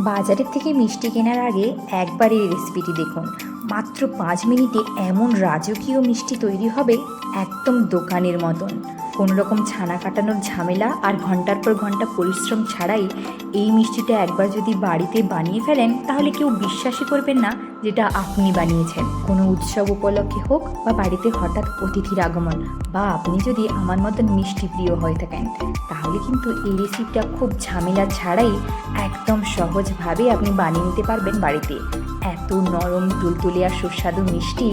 বাজারের থেকে মিষ্টি কেনার আগে একবার এই রেসিপিটি দেখুন। মাত্র 5 মিনিটে এমন রাজকীয় মিষ্টি তৈরি হবে, একদম দোকানের মতন। কোনো রকম ছানা কাটানোর ঝামেলা আর ঘন্টার পর ঘন্টা পরিশ্রম ছাড়াই এই মিষ্টিটা একবার যদি বাড়িতে বানিয়ে ফেলেন, তাহলে কেউ বিশ্বাসই করবেন না যেটা আপনি বানিয়েছেন। কোনো উৎসব উপলক্ষে হোক বা বাড়িতে হঠাৎ অতিথির আগমন, বা আপনি যদি আমার মতন মিষ্টি প্রিয় হয়ে থাকেন, তাহলে কিন্তু এই রেসিপিটা খুব ঝামেলা ছাড়াই একদম সহজভাবে আপনি বানিয়ে নিতে পারবেন বাড়িতে। এত নরম তুলতুলে আর সুস্বাদু মিষ্টি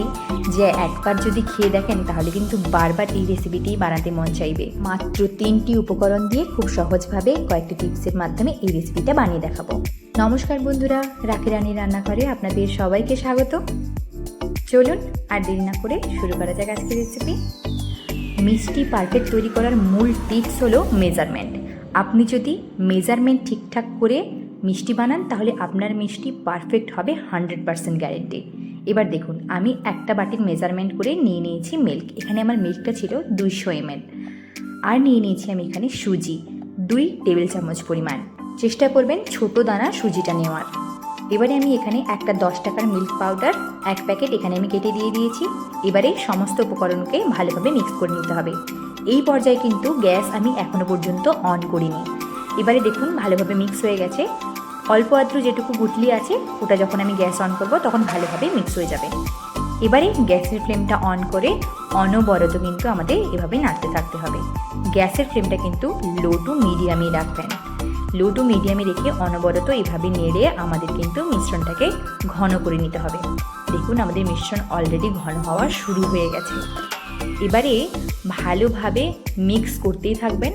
যে একবার যদি খেয়ে দেখেন, তাহলে কিন্তু বারবার এই রেসিপিটিই বানাতে মন চাইবে। মাত্র 3টি উপকরণ দিয়ে খুব সহজভাবে কয়েকটি টিপসের মাধ্যমে এই রেসিপিটা বানিয়ে দেখাবো। নমস্কার বন্ধুরা, রাখি রানীর রান্নাঘরে আপনাদের সবাইকে স্বাগত। চলুন আর দেরি না করে শুরু করা যাক আজকের রেসিপি। মিষ্টি পারফেক্ট তৈরি করার মূল টিপস হলো মেজারমেন্ট। আপনি যদি মেজারমেন্ট ঠিকঠাক করে মিষ্টি বানান, তাহলে আপনার মিষ্টি পারফেক্ট হবে 100% গ্যারেন্টি। এবার দেখুন, আমি একটা বাটির মেজারমেন্ট করে নিয়ে নিয়েছি মিল্ক। এখানে আমার মিল্কটা ছিল 200 ml। আর নিয়ে নিয়েছি আমি এখানে সুজি 2 টেবিল চামচ পরিমাণ। চেষ্টা করবেন ছোটো দানা সুজিটা নেওয়ার। এবারে আমি এখানে একটা 10 টাকার মিল্ক পাউডার 1 প্যাকেট এখানে আমি কেটে দিয়ে দিয়েছি। এবারে সমস্ত উপকরণকে ভালোভাবে মিক্স করে নিতে হবে। এই পর্যায়ে কিন্তু গ্যাস আমি এখনও পর্যন্ত অন করিনি। এবারে দেখুন ভালোভাবে মিক্স হয়ে গেছে। অল্প আদ্র যেটুকু গুটলি আছে, ওটা যখন আমি গ্যাস অন করব তখন ভালোভাবে মিক্স হয়ে যাবে। এবারে গ্যাসের ফ্লেমটা অন করে অনবরত কিন্তু আমাদের এভাবে নাড়তে থাকতে হবে। গ্যাসের ফ্লেমটা কিন্তু লো টু মিডিয়ামে রাখবেন। লো টু মিডিয়ামে রেখে অনবরত এভাবে নেড়ে আমাদের কিন্তু মিশ্রণটাকে ঘন করে নিতে হবে। দেখুন আমাদের মিশ্রণ অলরেডি ঘন হওয়া শুরু হয়ে গেছে। এবারে ভালোভাবে মিক্স করতেই থাকবেন।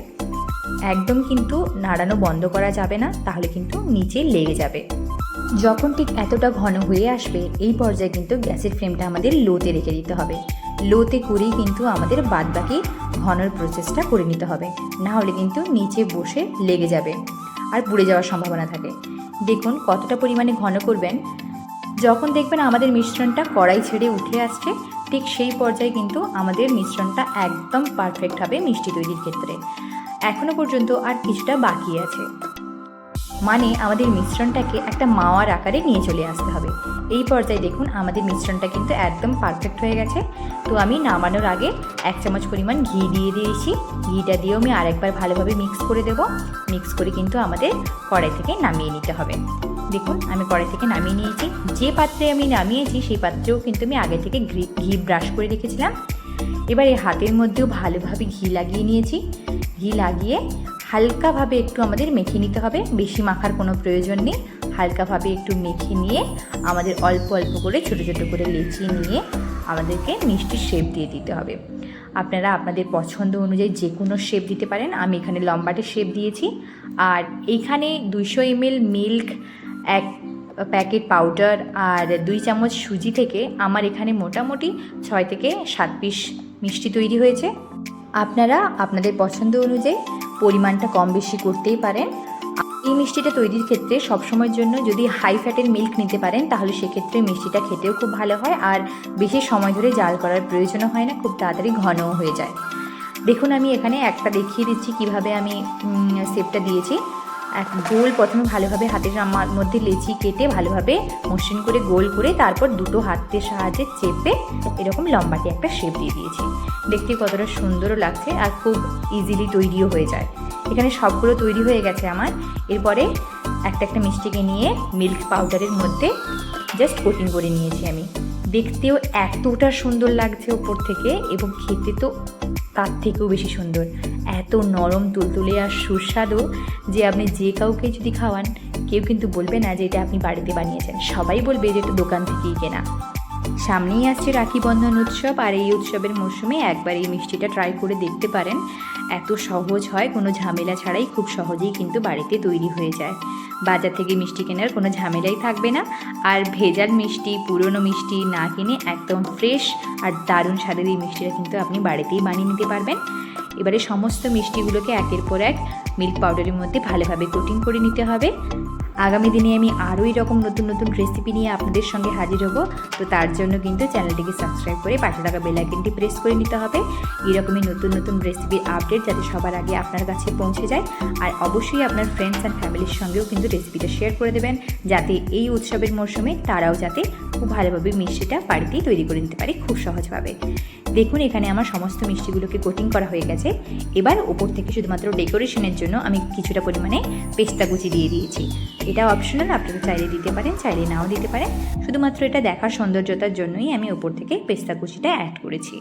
একদম কিন্তু নাড়ানো বন্ধ করা যাবে না, তাহলে কিন্তু নিচে লেগে যাবে। যখন ঠিক এতটা ঘন হয়ে আসবে, এই পর্যায়ে কিন্তু গ্যাসের ফ্লেমটা আমাদের লোতে রেখে দিতে হবে। লোতে করেই কিন্তু আমাদের বাদবাকি ঘনর প্রসেসটা করে নিতে হবে, না হলে কিন্তু নিচে বসে লেগে যাবে আর পুড়ে যাওয়ার সম্ভাবনা থাকে। দেখুন কতটা পরিমাণে ঘন করবেন। যখন দেখবেন আমাদের মিশ্রণটা কড়াই ছেড়ে উঠে আসছে, ঠিক সেই পর্যায়ে কিন্তু আমাদের মিশ্রণটা একদম পারফেক্ট হবে মিষ্টি তৈরির ক্ষেত্রে। এখনও পর্যন্ত আর কিছুটা বাকি আছে, মানে আমাদের মিশ্রণটাকে একটা মাওয়ার আকারে নিয়ে চলে আসতে হবে। এই পর্যায়ে দেখুন আমাদের মিশ্রণটা কিন্তু একদম পারফেক্ট হয়ে গেছে। তো আমি নামানোর আগে 1 চামচ পরিমাণ ঘি দিয়ে দিয়েছি। ঘিটা দিয়েও আমি আরেকবার ভালোভাবে মিক্স করে দেব। মিক্স করে কিন্তু আমাদের কড়াই থেকে নামিয়ে নিতে হবে। দেখুন আমি কড়াই থেকে নামিয়ে নিয়েছি। যে পাত্রে আমি নামিয়েছি সেই পাত্রেও কিন্তু আমি আগে থেকে ঘি ব্রাশ করে রেখেছিলাম। এবার এই হাতের মধ্যেও ভালোভাবে ঘি লাগিয়ে নিয়েছি। ঘি লাগিয়ে হালকাভাবে একটু আমাদের মেখে নিতে হবে। বেশি মাখার কোনো প্রয়োজন নেই। হালকাভাবে একটু মেখে নিয়ে আমাদের অল্প অল্প করে ছোটো ছোটো করে লেচি নিয়ে আমাদেরকে মিষ্টির শেপ দিয়ে দিতে হবে। আপনারা আপনাদের পছন্দ অনুযায়ী যে কোনো শেপ দিতে পারেন। আমি এখানে লম্বাটে শেপ দিয়েছি। আর এইখানে 200 ml মিল্ক, 1 প্যাকেট পাউডার আর 2 চামচ সুজি থেকে আমার এখানে মোটামুটি 6 থেকে 7 পিস মিষ্টি তৈরি হয়েছে। আপনারা আপনাদের পছন্দ অনুযায়ী পরিমাণটা কম বেশি করতেই পারেন। এই মিষ্টিটা তৈরির ক্ষেত্রে সবসময়ের জন্য যদি হাই ফ্যাটের মিল্ক নিতে পারেন, তাহলে সেক্ষেত্রে মিষ্টিটা খেতেও খুব ভালো হয় আর বেশি সময় ধরে জাল করার প্রয়োজনও হয় না, খুব তাড়াতাড়ি ঘনও হয়ে যায়। দেখুন আমি এখানে একটা দেখিয়ে দিচ্ছি কিভাবে আমি শেপটা দিয়েছি। এক গোল প্রথমে ভালোভাবে হাতের মধ্যে লেচি কেটে ভালোভাবে মসৃণ করে গোল করে, তারপর দুটো হাতের সাহায্যে চেপে এরকম লম্বাটে একটা শেপ দিয়ে দিয়েছি। দেখতে কতটা সুন্দরও লাগছে আর খুব ইজিলি তৈরিও হয়ে যায়। এখানে সবগুলো তৈরি হয়ে গেছে আমার। এরপরে একটা একটা মিষ্টিকে নিয়ে মিল্ক পাউডারের মধ্যে জাস্ট কোটিং করে নিয়েছি আমি। দেখতেও এতটা সুন্দর লাগছে ওপর থেকে, এবং খেতে তো তার থেকেও বেশি সুন্দর। এত নরম তুলতুলে আর সুস্বাদু যে আপনি যে কাউকে যদি খাওয়ান, কেউ কিন্তু বলবে না যে এটা আপনি বাড়িতে বানিয়েছেন। সবাই বলবে যে এটা দোকান থেকেই কেনা। সামনেই আসছে রাখি বন্ধন উৎসব, আর এই উৎসবের মরশুমে একবার এই মিষ্টিটা ট্রাই করে দেখতে পারেন। এত সহজ হয়, কোনো ঝামেলা ছাড়াই খুব সহজেই কিন্তু বাড়িতে তৈরি হয়ে যায়। বাজার থেকে মিষ্টি কেনার কোনো ঝামেলাই থাকবে না। আর ভেজাল মিষ্টি, পুরনো মিষ্টি না কিনে একদম ফ্রেশ আর দারুণ স্বাদের এই মিষ্টিটা কিন্তু আপনি বাড়িতেই বানিয়ে নিতে পারবেন। এবারে সমস্ত মিষ্টিগুলোকে একের পর এক মিল্ক পাউডারের মধ্যে ভালোভাবে কোটিং করে নিতে হবে। আগামী দিনে আমি আরও এরকম নতুন নতুন রেসিপি নিয়ে আপনাদের সঙ্গে হাজির হব। তো তার জন্য কিন্তু চ্যানেলটিকে সাবস্ক্রাইব করে পাশে থাকা বেল আইকনটি প্রেস করে নিতে হবে, এরকমই নতুন নতুন রেসিপির আপডেট যাতে সবার আগে আপনার কাছে পৌঁছে যায়। আর অবশ্যই আপনার ফ্রেন্ডস অ্যান্ড ফ্যামিলির সঙ্গেও কিন্তু রেসিপিটা শেয়ার করে দেবেন, যাতে এই উৎসবের মরশুমে তারাও যাতে খুব ভালোভাবে মিষ্টিটা বাড়িতেই তৈরি করে নিতে পারে খুব সহজভাবে। দেখুন এখানে আমার সমস্ত মিষ্টিগুলোকে কোটিং করা হয়ে গেছে। এবার ওপর থেকে শুধুমাত্র ডেকোরেশনের জন্য আমি কিছুটা পরিমাণে পেস্তা কুচি দিয়ে দিয়েছি। এটা অপশনাল, আপনারা চাইলে দিতে পারেন, চাইলে নাও দিতে পারেন। শুধুমাত্র এটা দেখার সৌন্দর্যতার জন্যই আমি ওপর থেকে পেস্তা কুচিটা অ্যাড করেছি।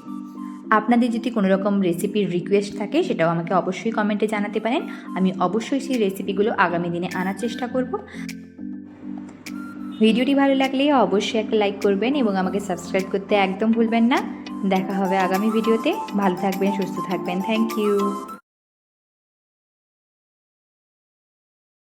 আপনাদের যদি কোনো রকম রেসিপির রিকোয়েস্ট থাকে সেটাও আমাকে অবশ্যই কমেন্টে জানাতে পারেন। আমি অবশ্যই সেই রেসিপিগুলো আগামী দিনে আনার চেষ্টা করব। ভিডিওটি ভালো লাগলে অবশ্যই একটা লাইক করবেন এবং আমাকে সাবস্ক্রাইব করতে একদম ভুলবেন না। দেখা হবে আগামী ভিডিওতে। ভালো থাকবেন, সুস্থ থাকবেন। Thank you.